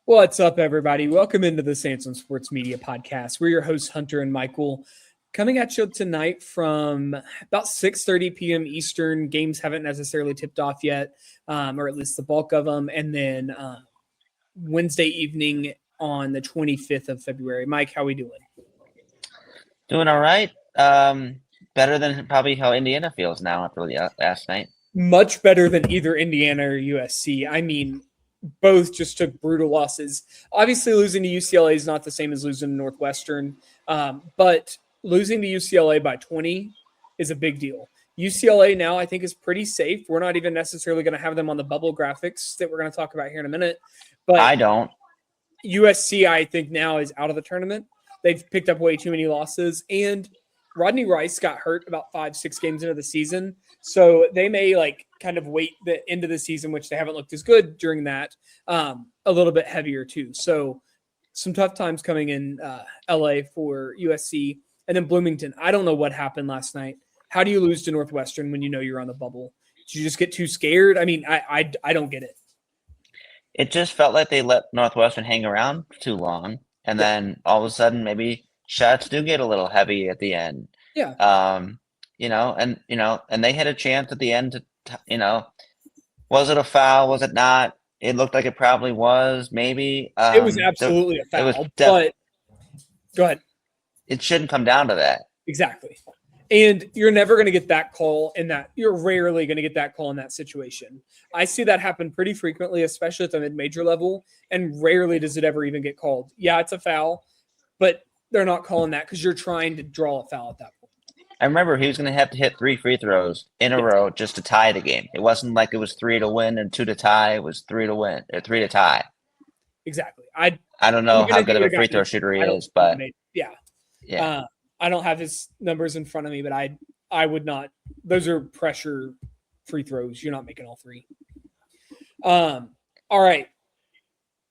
What's up, everybody? Welcome into the Sanson Sports Media Podcast. We're your hosts, Hunter and Michael, coming at you tonight from about 6:30 p.m. Eastern. Games haven't necessarily tipped off yet, or at least the bulk of them. And then Wednesday evening on the 25th of February. Mike, how we doing? Doing all right. Better than probably how Indiana feels now after last night. Much better than either Indiana or USC. I mean, both just took brutal losses. Obviously, losing to UCLA is not the same as losing to Northwestern, but losing to UCLA by 20 is a big deal. UCLA now, I think, is pretty safe. We're not even necessarily going to have them on the bubble graphics that we're going to talk about here in a minute. But I don't. USC, I think, now is out of the tournament. They've picked up way too many losses, and Rodney Rice got hurt about 5-6 games into the season. So they may kind of wait the end of the season, which they haven't looked as good during that, a little bit heavier too. So some tough times coming in LA for USC. And then Bloomington. I don't know what happened last night. How do you lose to Northwestern when you know you're on the bubble? Did you just get too scared? I mean, I don't get it. It just felt like they let Northwestern hang around for too long. And then all of a sudden, maybe shots do get a little heavy at the end. Yeah. And they had a chance at the end to, was it a foul? Was it not? It looked like it probably was, maybe. It was absolutely a foul, but go ahead. It shouldn't come down to that. Exactly. And you're never going to get that call you're rarely going to get that call in that situation. I see that happen pretty frequently, especially at the mid-major level, and rarely does it ever even get called. Yeah, it's a foul, but they're not calling that because you're trying to draw a foul at that point. I remember he was going to have to hit 3 free throws in a row just to tie the game. It wasn't like it was 3 to win and 2 to tie. It was 3 to win or 3 to tie. Exactly. I don't know how good of a free throw shooter he is, but yeah. I don't have his numbers in front of me, but I would not. Those are pressure free throws. You're not making all three. All right.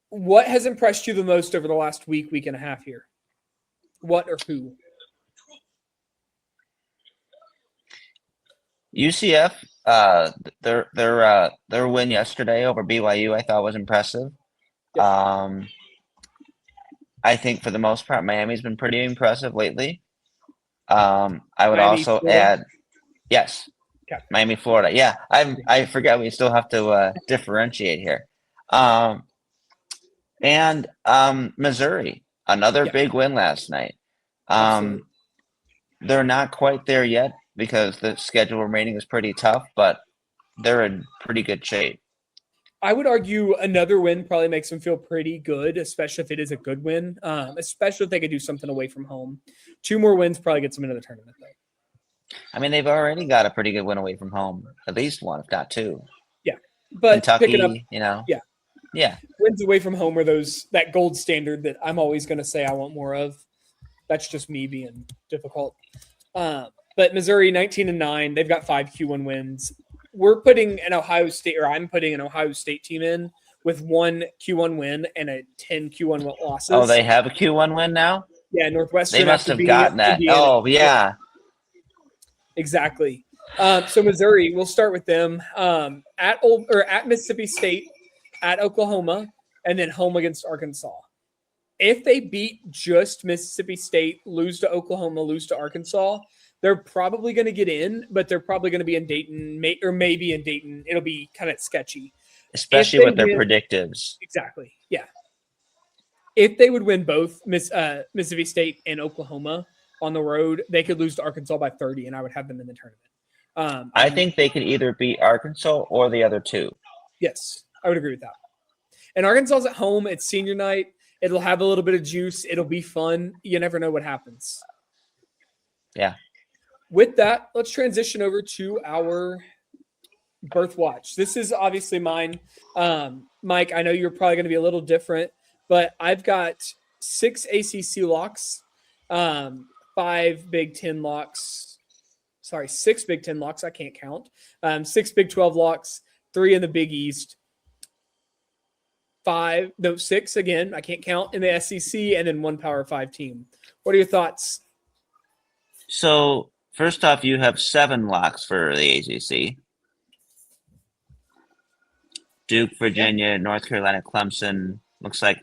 What has impressed you the most over the last week and a half here? What or who? UCF, their win yesterday over BYU, I thought was impressive. Yep. I think for the most part, Miami's been pretty impressive lately. I would Miami, also Florida? Add, yes, okay. Miami, Florida. Yeah, I forget we still have to differentiate here. And Missouri, another big win last night. They're not quite there yet because the schedule remaining is pretty tough, but they're in pretty good shape. I would argue another win probably makes them feel pretty good, especially if it is a good win, especially if they could do something away from home. 2 more wins probably gets them into the tournament, though. I mean, they've already got a pretty good win away from home, at least one, if not 2. Yeah, but Kentucky, pick it up, yeah, wins away from home are that gold standard that I'm always going to say I want more of. That's just me being difficult. But Missouri, 19-9, they've got 5 Q1 wins. I'm putting an Ohio State team in with 1 Q1 win and a 10 Q1 losses. Oh, they have a Q1 win now? Yeah, Northwestern. They must have gotten that. Indiana. Oh, yeah. Exactly. So Missouri, we'll start with them at Mississippi State, at Oklahoma, and then home against Arkansas. If they beat just Mississippi State, lose to Oklahoma, lose to Arkansas, they're probably going to get in, but they're probably going to be in Dayton, or maybe in Dayton. It'll be kind of sketchy. Especially with their predictives. Exactly, yeah. If they would win both Mississippi State and Oklahoma on the road, they could lose to Arkansas by 30, and I would have them in the tournament. I think they could either beat Arkansas or the other 2. Yes, I would agree with that. And Arkansas's at home. It's senior night. It'll have a little bit of juice. It'll be fun. You never know what happens. Yeah. With that, let's transition over to our birth watch. This is obviously mine. Mike, I know you're probably going to be a little different, but I've got 6 ACC locks, 5 Big Ten locks. Sorry, 6 Big Ten locks. I can't count. 6 Big 12 locks, 3 in the Big East. 6 again, I can't count in the SEC, and then 1 Power 5 team. What are your thoughts? So, first off, you have 7 locks for the ACC. Duke, Virginia, North Carolina, Clemson, looks like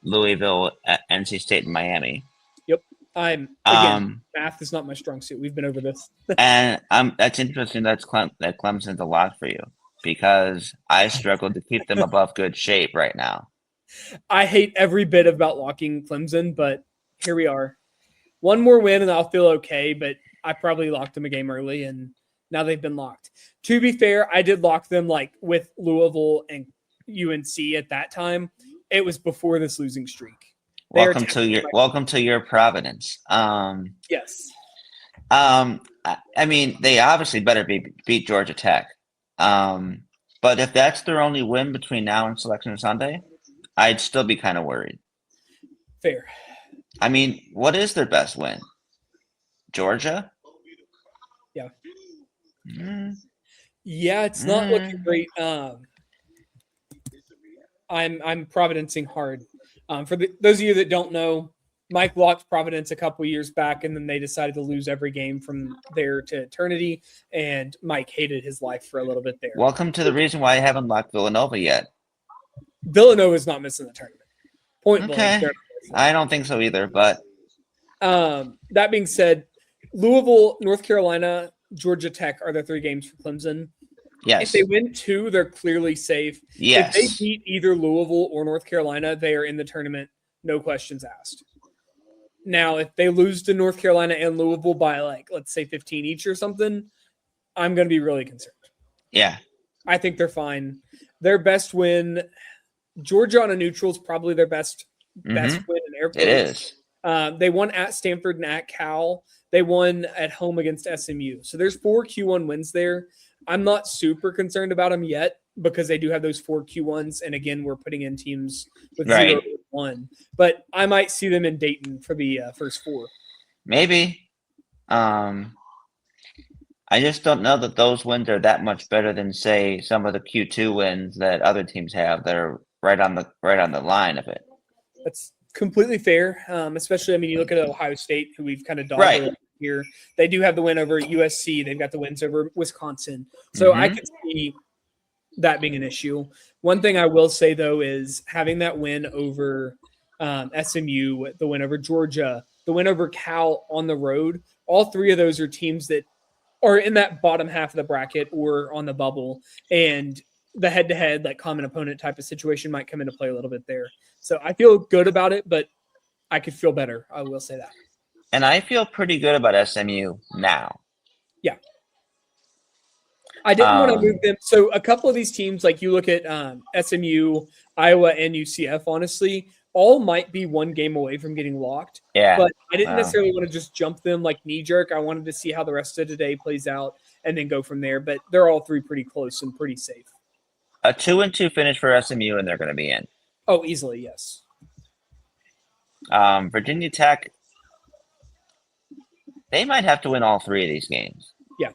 Louisville, NC State, and Miami. Yep. Math is not my strong suit. We've been over this. And that's interesting. That Clemson's a lot for you because I struggled to keep them above good shape right now. I hate every bit about locking Clemson, but here we are. One more win and I'll feel okay, but I probably locked them a game early and now they've been locked. To be fair, I did lock them like with Louisville and UNC at that time. It was before this losing streak. Welcome to your Providence. Yes. I mean, they obviously better beat Georgia Tech. But if that's their only win between now and Selection Sunday, I'd still be kind of worried. Fair. I mean, what is their best win? Georgia? Yeah. Yeah, it's not looking great. I'm Providencing hard. For those of you that don't know, Mike locked Providence a couple years back, and then they decided to lose every game from there to eternity. And Mike hated his life for a little bit there. Welcome to the reason why I haven't locked Villanova yet. Villanova's not missing the tournament. Point blank. I don't think so either. But that being said, Louisville, North Carolina, Georgia Tech are the 3 games for Clemson. Yes. If they win 2, they're clearly safe. Yes. If they beat either Louisville or North Carolina, they are in the tournament, no questions asked. Now, if they lose to North Carolina and Louisville by, like, let's say 15 each or something, I'm going to be really concerned. Yeah. I think they're fine. Their best win, Georgia on a neutral is probably their best win in air quotes. It is. They won at Stanford and at Cal. They won at home against SMU. So there's 4 Q1 wins there. I'm not super concerned about them yet because they do have those 4 Q1s. And again, we're putting in teams with 0-1. But I might see them in Dayton for the first 4. Maybe. I just don't know that those wins are that much better than, say, some of the Q2 wins that other teams have that are right on the line of it. That's completely fair. Especially, I mean, you look at Ohio State, who we've kind of dogged here. They do have the win over USC. They've got the wins over Wisconsin. So I could see that being an issue. One thing I will say, though, is having that win over SMU, the win over Georgia, the win over Cal on the road, all 3 of those are teams that are in that bottom half of the bracket or on the bubble. And the head-to-head, like common opponent type of situation might come into play a little bit there. So I feel good about it, but I could feel better. I will say that. And I feel pretty good about SMU now. Yeah. I didn't want to move them. So a couple of these teams, like you look at SMU, Iowa, and UCF, honestly, all might be 1 game away from getting locked. Yeah. But I didn't necessarily want to just jump them like knee-jerk. I wanted to see how the rest of today plays out and then go from there. But they're all 3 pretty close and pretty safe. A 2-2 finish for SMU, and they're going to be in. Oh, easily, yes. Virginia Tech, they might have to win all 3 of these games. Yeah.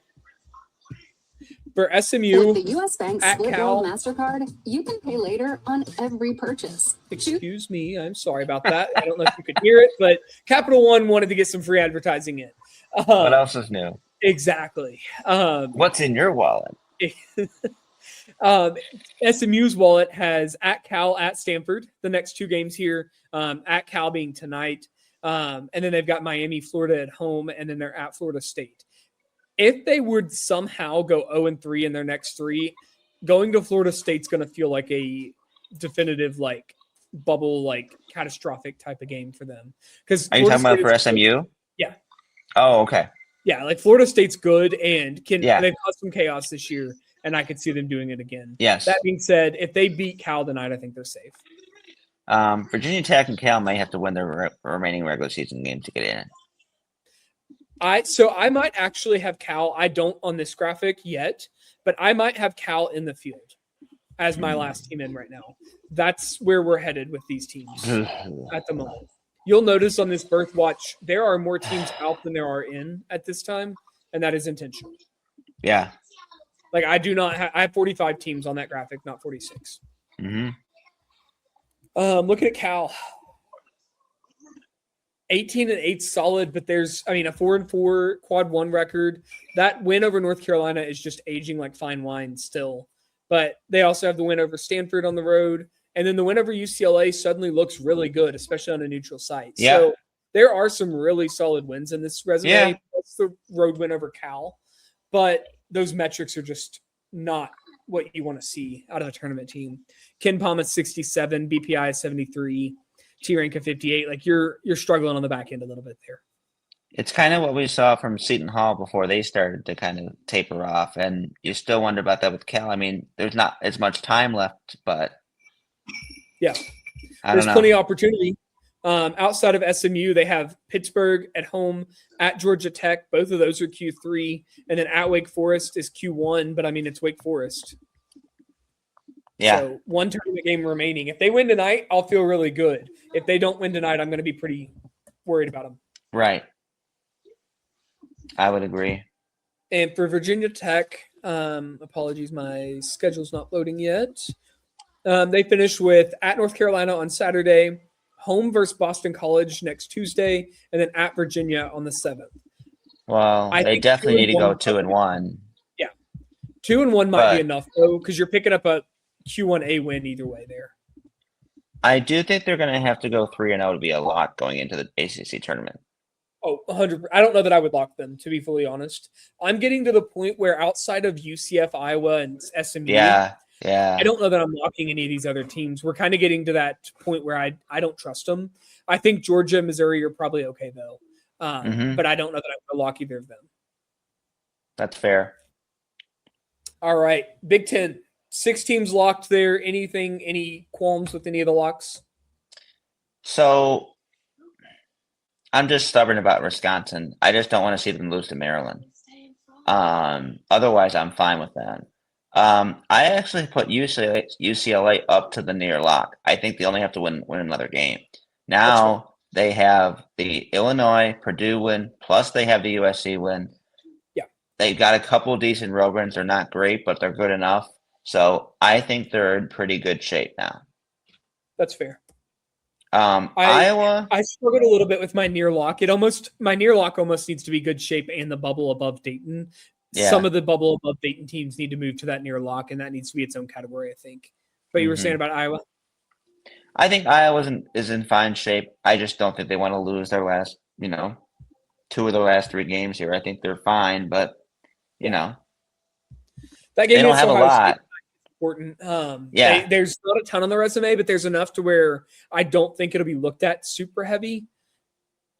For SMU, with the U.S. Bank Split World MasterCard, you can pay later on every purchase. Excuse me, I'm sorry about that. I don't know if you could hear it, but Capital One wanted to get some free advertising in. What else is new? Exactly. What's in your wallet? SMU's wallet has at Cal, at Stanford, the next 2 games here, at Cal being tonight. And then they've got Miami, Florida at home, and then they're at Florida State. If they would somehow go 0-3 in their next 3, going to Florida State's going to feel like a definitive, like, bubble, like, catastrophic type of game for them. Because are you talking about for SMU? Yeah. Oh, okay. Yeah, like Florida State's good and they've caused some chaos this year, and I could see them doing it again. Yes. That being said, if they beat Cal tonight, I think they're safe. Virginia Tech and Cal may have to win their remaining regular season games to get in. So I might actually have Cal. I don't on this graphic yet, but I might have Cal in the field as my last team in right now. That's where we're headed with these teams at the moment. You'll notice on this birth watch, there are more teams out than there are in at this time, and that is intentional. Yeah. Like I do not have, I have 45 teams on that graphic, not 46. Mm-hmm. Looking at Cal, 18-8 solid, but there's, I mean, a 4-4 quad 1 record. That win over North Carolina is just aging like fine wine still. But they also have the win over Stanford on the road, And then the win over UCLA suddenly looks really good, especially on a neutral site. Yeah. So there are some really solid wins in this resume. Yeah. Plus the road win over Cal. But those metrics are just not what you want to see out of a tournament team. Ken Palm at 67, BPI at 73, T rank at 58. Like you're struggling on the back end a little bit there. It's kind of what we saw from Seton Hall before they started to kind of taper off, and you still wonder about that with Cal. I mean, there's not as much time left, but yeah, there's plenty of opportunity. Outside of SMU, they have Pittsburgh at home, at Georgia Tech. Both of those are Q3, and then at Wake Forest is Q1. But I mean, it's Wake Forest. Yeah. So one tournament game remaining. If they win tonight, I'll feel really good. If they don't win tonight, I'm going to be pretty worried about them. Right. I would agree. And for Virginia Tech, apologies, my schedule's not loading yet. They finished with at North Carolina on Saturday, home versus Boston College next Tuesday, and then at Virginia on the 7th. Well, they definitely need to go 2-1. Yeah. 2-1 might be enough, though, because you're picking up a Q1A win either way there. I do think they're going to have to go 3-0 to be a lock going into the ACC tournament. Oh, 100%. I don't know that I would lock them, to be fully honest. I'm getting to the point where outside of UCF, Iowa, and SMU, yeah, I don't know that I'm locking any of these other teams. We're kind of getting to that point where I don't trust them. I think Georgia and Missouri are probably okay, though. But I don't know that I'm going to lock either of them. That's fair. All right. Big Ten. 6 teams locked there. Any qualms with any of the locks? So I'm just stubborn about Wisconsin. I just don't want to see them lose to Maryland. Otherwise, I'm fine with that. I actually put UCLA up to the near lock. I think they only have to win another game. Now they have the Illinois, Purdue win, plus they have the USC win. Yeah. They've got a couple decent road wins. They're not great, but they're good enough. So I think they're in pretty good shape now. That's fair. Iowa. I struggled a little bit with my near lock. My near lock almost needs to be good shape and the bubble above Dayton. Yeah. Some of the bubble above Dayton teams need to move to that near lock, and that needs to be its own category, I think. But you were saying about Iowa? I think Iowa is in fine shape. I just don't think they want to lose their last, 2 of the last 3 games here. I think they're fine, but that game they don't have a lot. Important. Yeah. There's not a ton on the resume, but there's enough to where I don't think it'll be looked at super heavy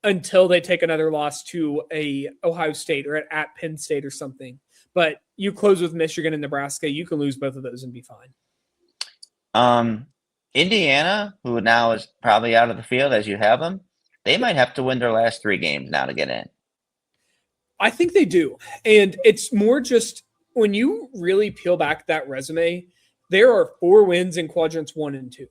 until they take another loss to a Ohio State or at Penn State or something. But you close with Michigan and Nebraska, you can lose both of those and be fine. Indiana, who now is probably out of the field as you have them, they might have to win their last 3 games now to get in. I think they do. And it's more just when you really peel back that resume, there are 4 wins in quadrants 1 and 2.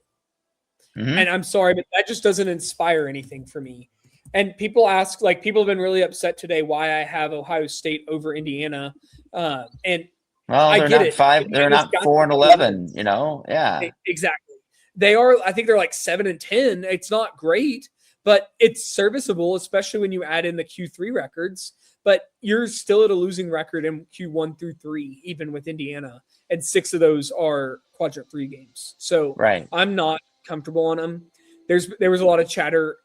And I'm sorry, but that just doesn't inspire anything for me. And people ask, people have been really upset today why I have Ohio State over Indiana. And they're not 5. They're not 4-11. Yeah, exactly. They are. I think they're 7-10. It's not great, but it's serviceable, especially when you add in the Q3 records. But you're still at a losing record in Q1 through 3, even with Indiana, and 6 of those are quadrant 3 games. So I'm not comfortable on them. There was a lot of chatter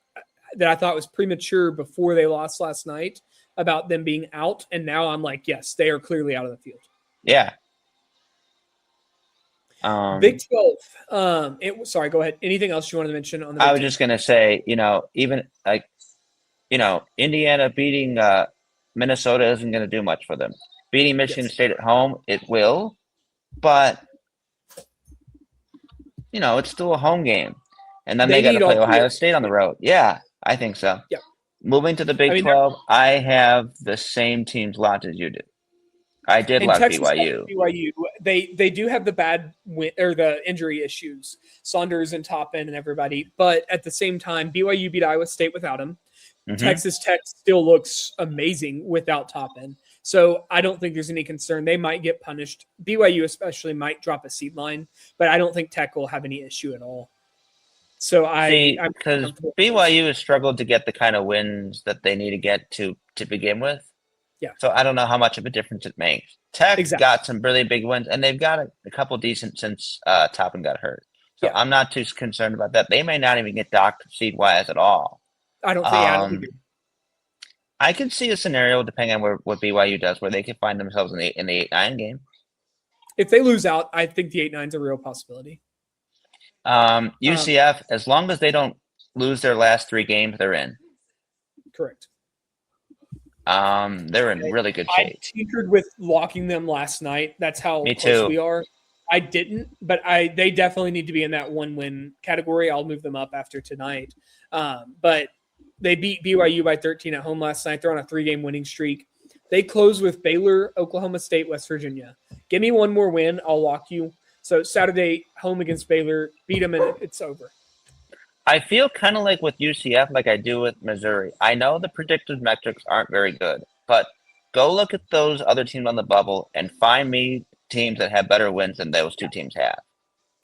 that I thought was premature before they lost last night about them being out, and now I'm like, yes, they are clearly out of the field. Yeah. Big 12. Sorry, go ahead. Anything else you wanted to mention on the Big 12? I was just gonna say, even Indiana beating Minnesota isn't going to do much for them. Beating Michigan State at home, it will, but it's still a home game, and then they got to play Ohio State on the road. Yeah, I think so. Yeah. Moving to the Big 12, I have the same teams locked as you do. I did lock BYU. They do have the bad or the injury issues, Saunders and Toppin and everybody, but at the same time, BYU beat Iowa State without him. Texas Tech still looks amazing without Toppin. So I don't think there's any concern. They might get punished. BYU especially might drop a seed line, but I don't think Tech will have any issue at all. So because BYU has struggled to get the kind of wins that they need to get to begin with. Yeah. So I don't know how much of a difference it makes. Tech got some really big wins, and they've got a couple decent since Toppin got hurt. So I'm not too concerned about that. They may not even get docked seed-wise at all. I don't think. I could see a scenario, depending on what BYU does, where they could find themselves in the 8-9 game. If they lose out, I think the 8-9 is a real possibility. UCF, as long as they don't lose their last 3 games, they're in. Correct. They're in really good shape. I tinkered with locking them last night. That's how close we are. I didn't, but they definitely need to be in that 1-win category. I'll move them up after tonight. But they beat BYU by 13 at home last night. They're on a 3-game winning streak. They close with Baylor, Oklahoma State, West Virginia. Give me one more win, I'll lock you. So Saturday, home against Baylor, beat them, and it's over. I feel kind of like with UCF, like I do with Missouri. I know the predictive metrics aren't very good, but go look at those other teams on the bubble and find me teams that have better wins than those 2 teams have.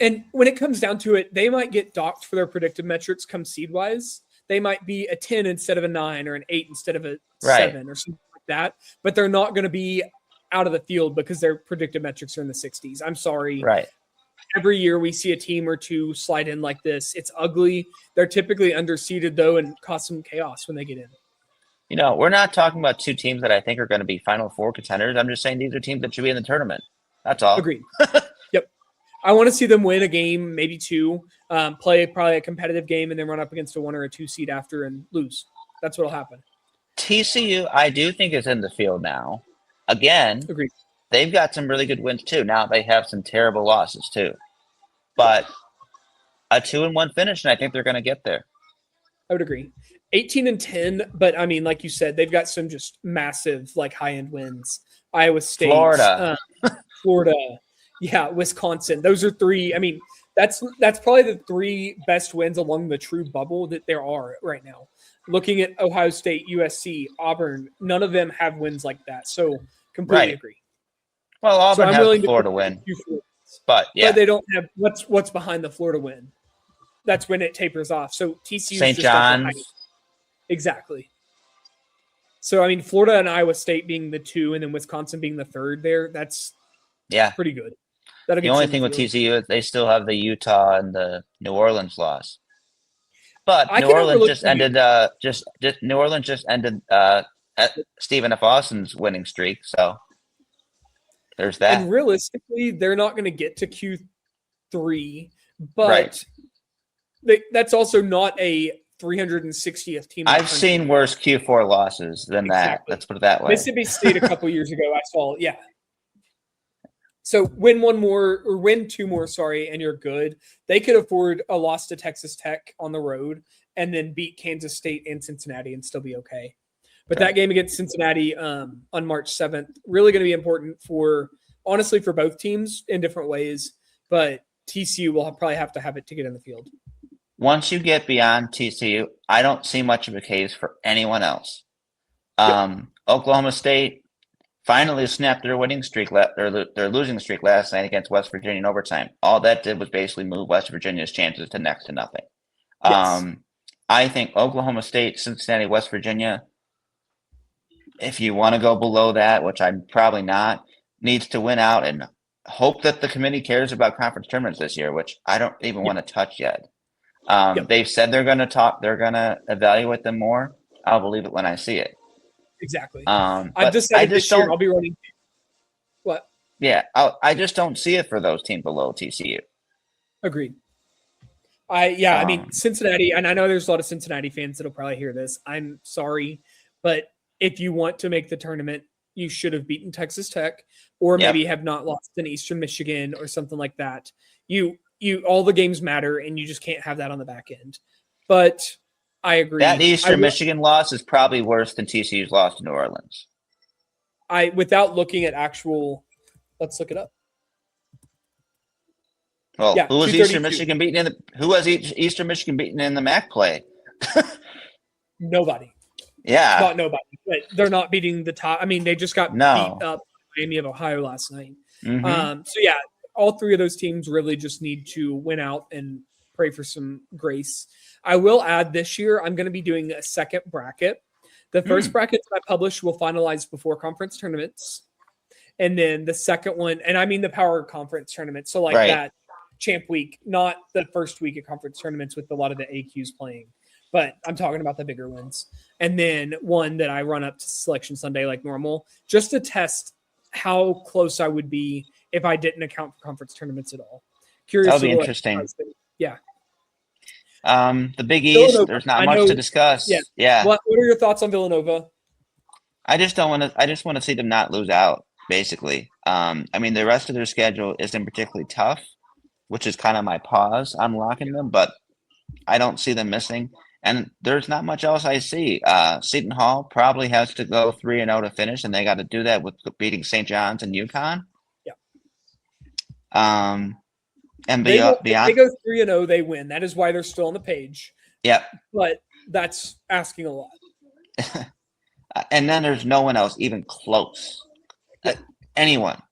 And when it comes down to it, they might get docked for their predictive metrics come seed-wise. They might be a 10 instead of a 9 or an 8 instead of a 7 or something like that, but they're not going to be out of the field because their predictive metrics are in the 60s. I'm sorry. Right. Every year we see a team or 2 slide in like this. It's ugly. They're typically underseeded, though, and cause some chaos when they get in. You know, we're not talking about 2 teams that I think are going to be Final Four contenders. I'm just saying these are teams that should be in the tournament. That's all. Agreed. Yep. I want to see them win a game, maybe 2, play probably a competitive game, and then run up against a 1 or a 2 seed after and lose. That's what'll happen. TCU, I do think, is in the field now. Again, agreed. They've got some really good wins too. Now they have some terrible losses too. But a 2-1 finish, and I think they're going to get there. I would agree. 18-10, but I mean, like you said, they've got some just massive, like high-end wins. Iowa State, Florida, Wisconsin. Those are 3. I mean, that's probably the 3 best wins along the true bubble that there are right now. Looking at Ohio State, USC, Auburn, none of them have wins like that. So completely agree. Well, Auburn has the Florida win, but they don't have what's behind the Florida win. That's when it tapers off. So TCU St. John's, exactly. So I mean, Florida and Iowa State being the 2, and then Wisconsin being the 3rd. That's pretty good. The only thing with TCU is they still have the Utah and the New Orleans loss. But New Orleans just ended. New Orleans just ended Stephen F. Austin's winning streak. So. There's that. And realistically, they're not going to get to Q3, but that's also not a 360th team. I've seen worse Q4 losses than that. Let's put it that way. Mississippi State a couple years ago, I saw. Yeah. So win 1 more or win 2 more, and you're good. They could afford a loss to Texas Tech on the road and then beat Kansas State and Cincinnati and still be okay. But that game against Cincinnati on March 7th, really going to be important for both teams in different ways. But TCU will probably have to have it to get in the field. Once you get beyond TCU, I don't see much of a case for anyone else. Oklahoma State finally snapped their winning streak, their losing streak last night against West Virginia in overtime. All that did was basically move West Virginia's chances to next to nothing. Yes. I think Oklahoma State, Cincinnati, West Virginia, if you want to go below that, which I'm probably not, needs to win out and hope that the committee cares about conference tournaments this year, which I don't even want to touch yet. They've said they're going to evaluate them more. I'll believe it when I see it. Exactly. I've decided this year I'll be running. What? Yeah, I just don't see it for those teams below TCU. Agreed. I mean, Cincinnati, and I know there's a lot of Cincinnati fans that'll probably hear this. I'm sorry, but if you want to make the tournament, you should have beaten Texas Tech, or maybe have not lost in Eastern Michigan or something like that. You all the games matter, and you just can't have that on the back end. But I agree. That Eastern Michigan loss is probably worse than TCU's loss to New Orleans. Without looking at actual, let's look it up. Well, who was Eastern Michigan beaten in the? Who was Eastern Michigan beaten in the MAC play? Nobody. Yeah, not nobody. But they're not beating the top. I mean, they just got beat up Miami of Ohio last night. Mm-hmm. So yeah, all 3 of those teams really just need to win out and pray for some grace. I will add this year, I'm going to be doing a second bracket. The first bracket that I publish will finalize before conference tournaments. And then the second one, and I mean the power conference tournament. So like that champ week, not the first week of conference tournaments with a lot of the AQs playing. But I'm talking about the bigger wins. And then one that I run up to Selection Sunday like normal, just to test how close I would be if I didn't account for conference tournaments at all. Curious. That'll be interesting. Yeah. The Big East, Villanova, there's not much to discuss. Yeah. What are your thoughts on Villanova? I just want to see them not lose out, basically. I mean, the rest of their schedule isn't particularly tough, which is kind of my pause on locking them, but I don't see them missing. And there's not much else I see. Seton Hall probably has to go 3-0 to finish, and they got to do that with beating St. John's and UConn. Yeah. And if beyond, they go 3-0, they win. That is why they're still on the page. Yep. But that's asking a lot. And then there's no one else even close. Anyone.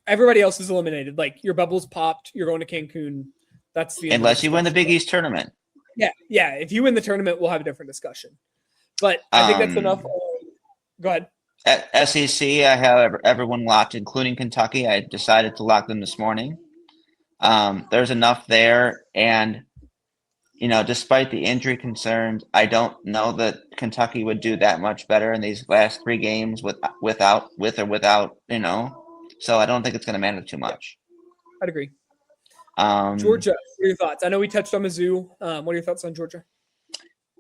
Everybody else is eliminated. Like your bubble's popped. You're going to Cancun. That's the unless you win the Big East tournament. Yeah. If you win the tournament, we'll have a different discussion. But I think that's enough. Go ahead. At SEC, I have everyone locked, including Kentucky. I decided to lock them this morning. There's enough there, and despite the injury concerns, I don't know that Kentucky would do that much better in these last 3 games with or without. So I don't think it's going to matter too much. I'd agree. Georgia, what are your thoughts? I know we touched on Mizzou. What are your thoughts on Georgia?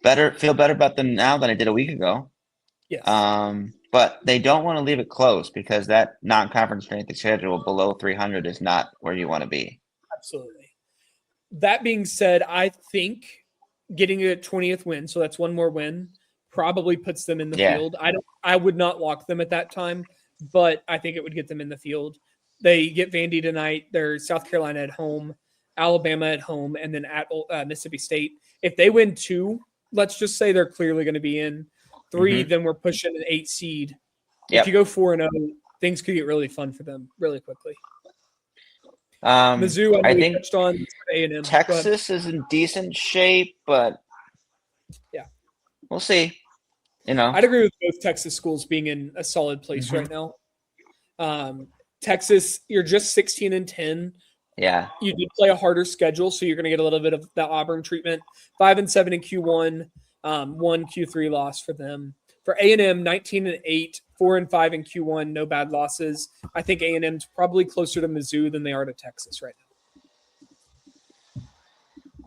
Feel better about them now than I did a week ago. Yes. But they don't want to leave it close because that non-conference strength of schedule below 300 is not where you want to be. Absolutely. That being said, I think getting a 20th win, so that's one more win, probably puts them in the field. I would not lock them at that time, but I think it would get them in the field. They get Vandy tonight. They're South Carolina at home, Alabama at home, and then at Mississippi State. If they win 2, let's just say they're clearly going to be in. 3, then we're pushing an 8 seed. If you go 4-0, things could get really fun for them really quickly. Mizzou, I think touched on A&M. Texas is in decent shape, but we'll see. I'd agree with both Texas schools being in a solid place right now. Texas, you're just 16-10. Yeah, you did play a harder schedule, so you're going to get a little bit of the Auburn treatment. 5-7 in Q1, 1 Q3 loss for them. For A&M, 19-8, 4-5 in Q1, no bad losses. I think A&M's probably closer to Mizzou than they are to Texas right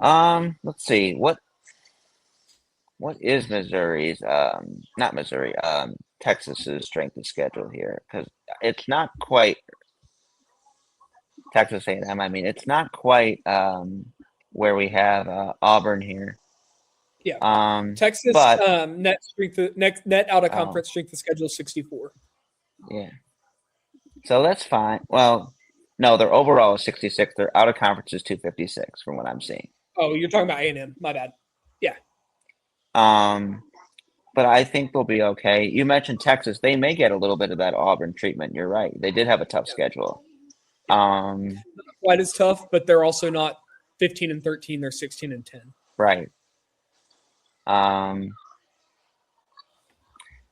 now. Let's see. What is Missouri's not Missouri, Texas's strength of schedule here? Because it's not quite Texas A&M. I mean, it's not quite where we have Auburn here. Yeah. Texas net out of conference strength of schedule 64. Yeah. So that's fine. Well, no, their overall is 66. Their out of conference is 256 from what I'm seeing. Oh, you're talking about A&M. My bad. Yeah. But I think they'll be okay. You mentioned Texas. They may get a little bit of that Auburn treatment. You're right. They did have a tough schedule. Not quite as tough, but they're also not 15-13. They're 16-10. Right.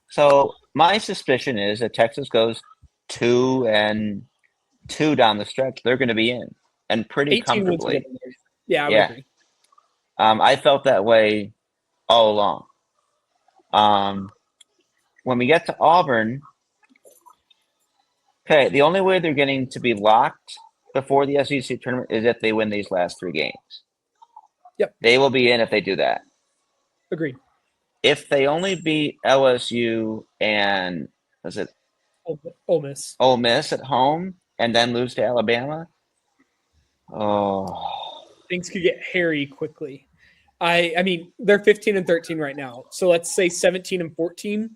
So my suspicion is that Texas goes 2-2 down the stretch. They're going to be in and pretty comfortably. Yeah, I would agree. I felt that way all along. When we get to Auburn, okay, the only way they're getting to be locked before the SEC tournament is if they win these last 3 games. Yep. They will be in if they do that. Agreed. If they only beat LSU and was it Ole Miss? Ole Miss at home and then lose to Alabama, things could get hairy quickly. I mean, they're 15-13 right now. So let's say 17-14.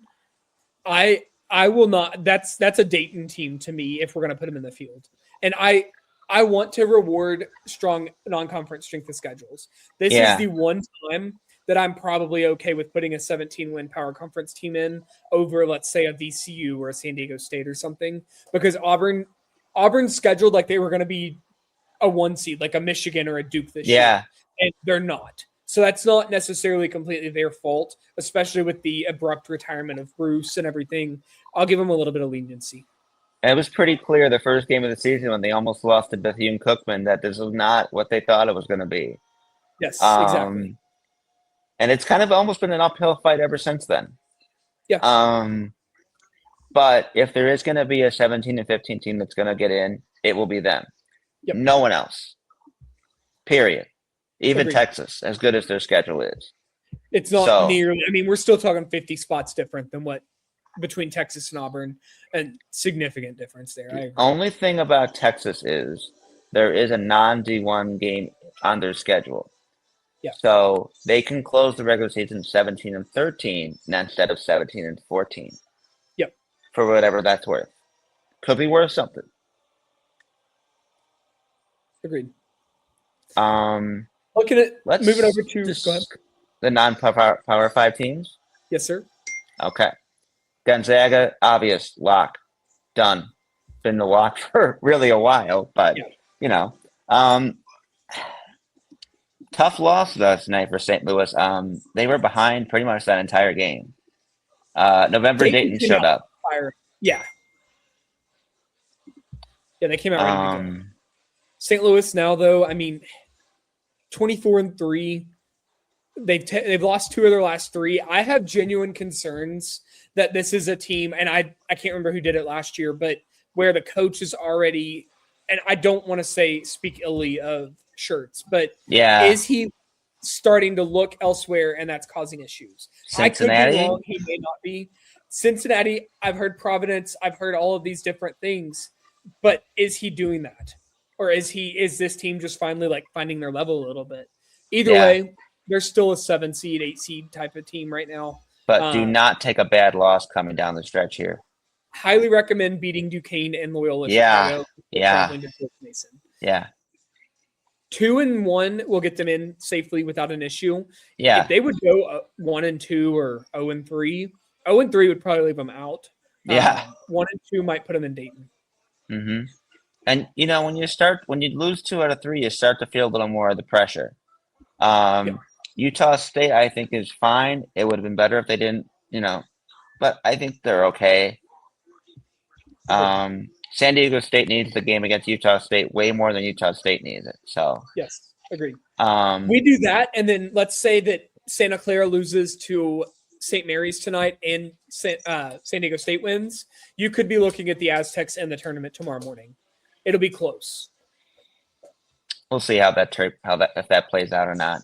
I will not. That's a Dayton team to me if we're going to put them in the field. And I want to reward strong non-conference strength of schedules. This is the one time that I'm probably okay with putting a 17-win power conference team in over, let's say, a VCU or a San Diego State or something, because Auburn's scheduled like they were going to be a 1 seed, like a Michigan or a Duke this year, and they're not. So that's not necessarily completely their fault, especially with the abrupt retirement of Bruce and everything. I'll give them a little bit of leniency. And it was pretty clear the first game of the season when they almost lost to Bethune-Cookman that this was not what they thought it was going to be. Yes, exactly. And it's kind of almost been an uphill fight ever since then. Yeah. But if there is going to be a 17 and 15 team that's going to get in, it will be them. Yep. No one else. Period. Even Agreed. Texas, as good as their schedule is. It's not nearly. I mean, we're still talking 50 spots different than what between Texas and Auburn, and significant difference there. I agree. Only thing about Texas is there is a non-D1 game on their schedule. Yeah. So they can close the regular season 17 and 13 instead of 17 and 14. Yep. For whatever that's worth. Could be worth something. Agreed. Looking at moving over to go ahead. The non-Power 5 teams. Yes, sir. Okay. Gonzaga, obvious, lock. Done. Been the lock for really a while, but, you know. Tough loss last night for St. Louis. They were behind pretty much that entire game. November Dayton showed up. Yeah. Yeah, they came out ready to go. St. Louis now, though, I mean, 24-3. They've lost 2 of their last 3. I have genuine concerns that this is a team, and I can't remember who did it last year, but where the coach is already, and I don't want to speak illy of Shirts, but is he starting to look elsewhere and that's causing issues? Cincinnati? I could be wrong. He may not be. Cincinnati, I've heard Providence. I've heard all of these different things, but is he doing that? Or is this team just finally like finding their level a little bit? Either way, they're still a 7 seed, 8 seed type of team right now. But do not take a bad loss coming down the stretch here. Highly recommend beating Duquesne and Loyola. Yeah. Chicago, Yeah. 2-1 will get them in safely without an issue. Yeah. If they would go 1-2 or 0-3, 0-3 would probably leave them out. Yeah. 1-2 might put them in Dayton. Mm-hmm. And when you lose 2 out of 3, you start to feel a little more of the pressure. Utah State, I think, is fine. It would have been better if they didn't, but I think they're okay. San Diego State needs the game against Utah State way more than Utah State needs it. So yes, agreed. We do that, and then let's say that Santa Clara loses to St. Mary's tonight, and San Diego State wins. You could be looking at the Aztecs and the tournament tomorrow morning. It'll be close. We'll see how if that plays out or not.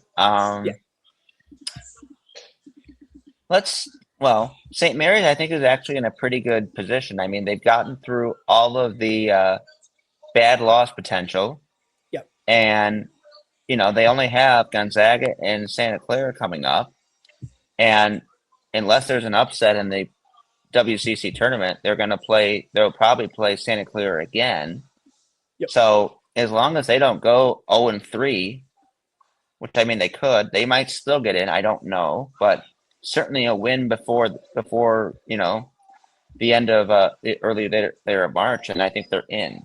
St. Mary's, I think, is actually in a pretty good position. I mean, they've gotten through all of the bad loss potential. Yep. And, they only have Gonzaga and Santa Clara coming up. And unless there's an upset in the WCC tournament, they'll probably play Santa Clara again. Yep. So as long as they don't go 0-3, which I mean they could, they might still get in. I don't know, but certainly a win before the end of early there of March, and I think they're in.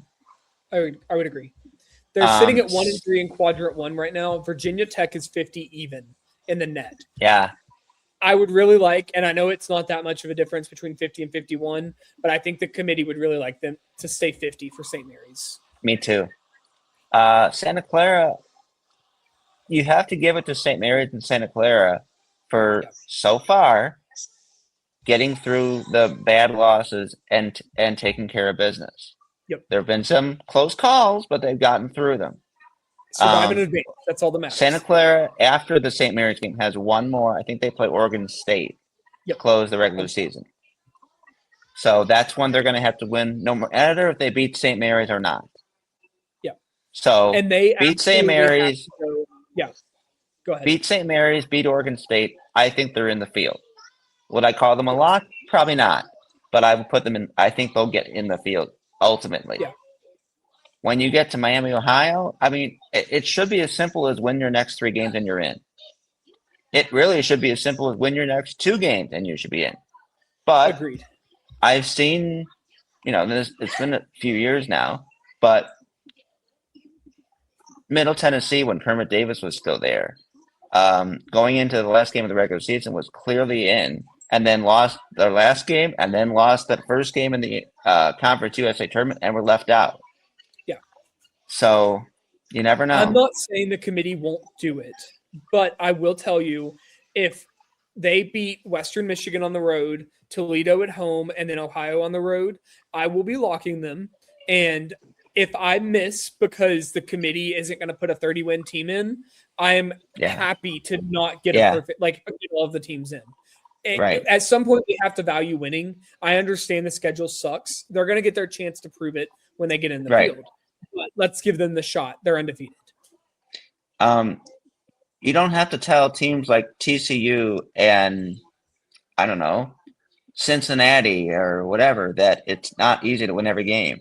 I would agree. They're sitting at 1-3 in quadrant 1 right now. Virginia Tech is 50 even in the net. Yeah. I would really like, and I know it's not that much of a difference between 50 and 51, but I think the committee would really like them to stay 50 for St. Mary's. Me too. Santa Clara, you have to give it to St. Mary's and Santa Clara for so far getting through the bad losses and taking care of business. Yep. There have been some close calls, but they've gotten through them. Survive in advance. That's all that matters. Santa Clara, after the St. Mary's game, has one more. I think they play Oregon State to close the regular season. So that's when they're going to have to win, no matter if they beat St. Mary's or not. Yeah. So and they beat St. Mary's. Go ahead. Beat St. Mary's, beat Oregon State. I think they're in the field. Would I call them a lock? Probably not. But I would put them in. I think they'll get in the field ultimately. Yeah. When you get to Miami, Ohio, I mean, it should be as simple as win your next 3 games and you're in. It really should be as simple as win your next 2 games and you should be in. But agreed. I've seen, it's been a few years now, but Middle Tennessee, when Kermit Davis was still there, going into the last game of the regular season, was clearly in and then lost their last game, and then lost that first game in the Conference USA tournament, and were left out. Yeah. So you never know. I'm not saying the committee won't do it, but I will tell you, if they beat Western Michigan on the road, Toledo at home, and then Ohio on the road, I will be locking them. And if I miss because the committee isn't going to put a 30-win team in, I'm happy to not get a perfect, like get all of the teams in. Right. At some point, we have to value winning. I understand the schedule sucks. They're going to get their chance to prove it when they get in the field. But let's give them the shot. They're undefeated. You don't have to tell teams like TCU and, I don't know, Cincinnati or whatever that it's not easy to win every game.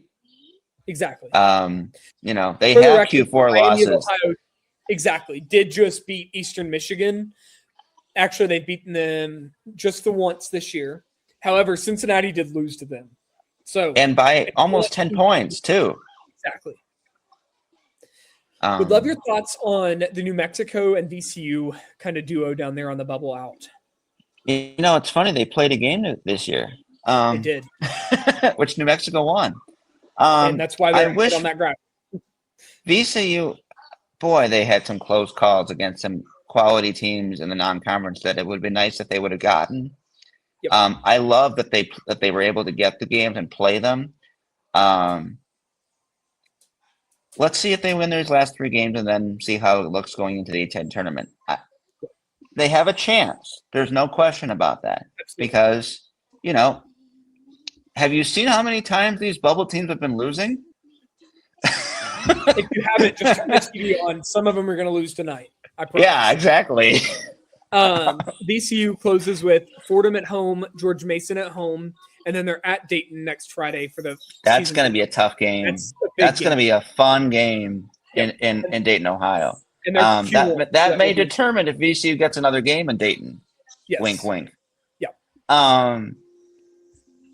Exactly. They have Q4 losses. Ohio, exactly. Did just beat Eastern Michigan. Actually, they've beaten them just the once this year. However, Cincinnati did lose to them. And by almost 10 points, too. Exactly. Would love your thoughts on the New Mexico and VCU kind of duo down there on the bubble out. It's funny. They played a game this year. They did. Which New Mexico won. And that's why they're on that graph. VCU, boy, they had some close calls against some quality teams in the non-conference that it would be nice if they would have gotten. Yep. I love that they were able to get the games and play them. Let's see if they win those last 3 games and then see how it looks going into the A10 tournament. They have a chance. There's no question about that. Absolutely. Because, have you seen how many times these bubble teams have been losing? If you haven't, just turn the TV on. Some of them are going to lose tonight. Yeah, exactly. VCU closes with Fordham at home, George Mason at home, and then they're at Dayton next Friday for the. That's going to be a tough game. That's going to be a fun game in Dayton, Ohio. And that may determine if VCU gets another game in Dayton. Yes. Wink, wink. Yeah.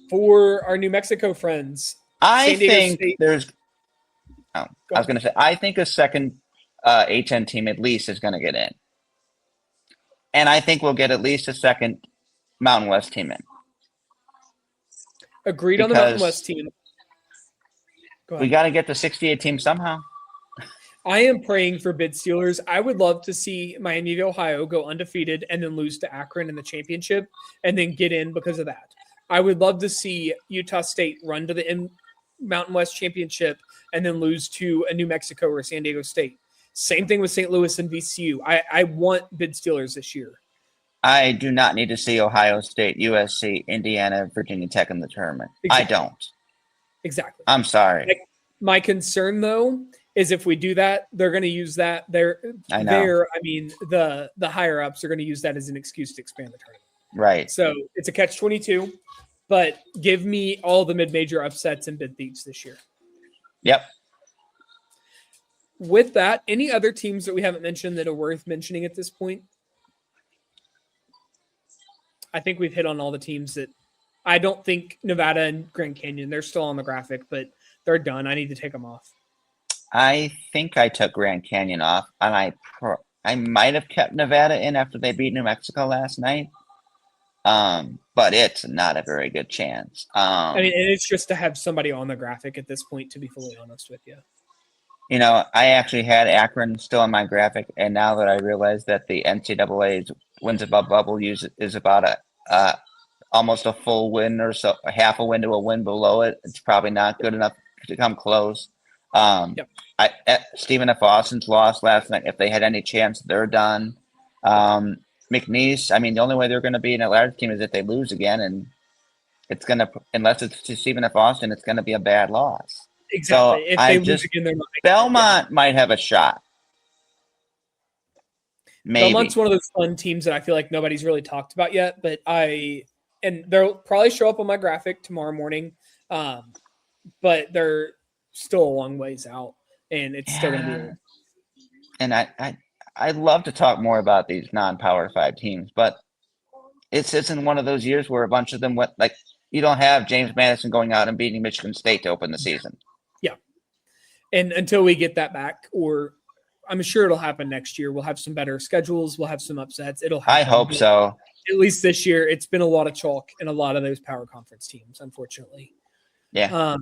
For our New Mexico friends, I think I think a second A10 team at least is going to get in. And I think we'll get at least a second Mountain West team in. Agreed on the Mountain West team. We got to get the 68 team somehow. I am praying for bid stealers. I would love to see Miami of Ohio go undefeated and then lose to Akron in the championship and then get in because of that. I would love to see Utah State run to the Mountain West championship and then lose to a New Mexico or San Diego State. Same thing with St. Louis and VCU. I want bid stealers this year. I do not need to see Ohio State, USC, Indiana, Virginia Tech in the tournament. Exactly. I don't. Exactly. I'm sorry. My concern, though, is if we do that, they're going to use that. The higher-ups are going to use that as an excuse to expand the tournament. Right. So it's a catch-22, but give me all the mid-major upsets and bid thieves this year. Yep. With that, any other teams that we haven't mentioned that are worth mentioning at this point? I think we've hit on all the teams that I don't think Nevada and Grand Canyon, they're still on the graphic, but they're done. I need to take them off. I think I took Grand Canyon off, and I might have kept Nevada in after they beat New Mexico last night. But it's not a very good chance. And it's just to have somebody on the graphic at this point, to be fully honest with you. I actually had Akron still on my graphic, and now that I realize that the NCAA's wins above bubble is about almost a full win or so, half a win to a win below it, it's probably not good enough to come close. Yep. Stephen F. Austin's lost last night. If they had any chance, they're done. McNeese, the only way they're going to be in a large team is if they lose again, and it's going to, unless it's to Stephen F. Austin, it's going to be a bad loss. Exactly. So if they lose again, they're not. Belmont might have a shot. Maybe. Belmont's one of those fun teams that I feel like nobody's really talked about yet, but they'll probably show up on my graphic tomorrow morning, but they're still a long ways out, and it's still going to be. And I'd love to talk more about these non-Power 5 teams, but it's in one of those years where a bunch of them went, like, you don't have James Madison going out and beating Michigan State to open the season. Yeah. And until we get that back, or I'm sure it'll happen next year, we'll have some better schedules. We'll have some upsets. It'll happen. I hope so. at least this year, it's been a lot of chalk in a lot of those power conference teams, unfortunately. Yeah.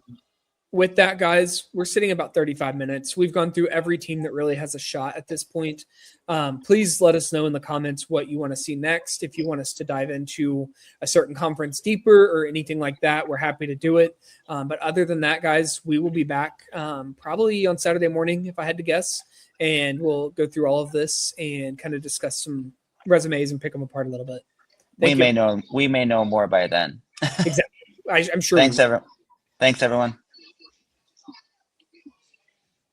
With that, guys, we're sitting about 35 minutes. We've gone through every team that really has a shot at this point. Please let us know in the comments what you want to see next. If you want us to dive into a certain conference deeper or anything like that, we're happy to do it. But other than that, guys, we will be back probably on Saturday morning, if I had to guess, and we'll go through all of this and kind of discuss some resumes and pick them apart a little bit. We may know more by then. Exactly. I'm sure. Thanks, everyone.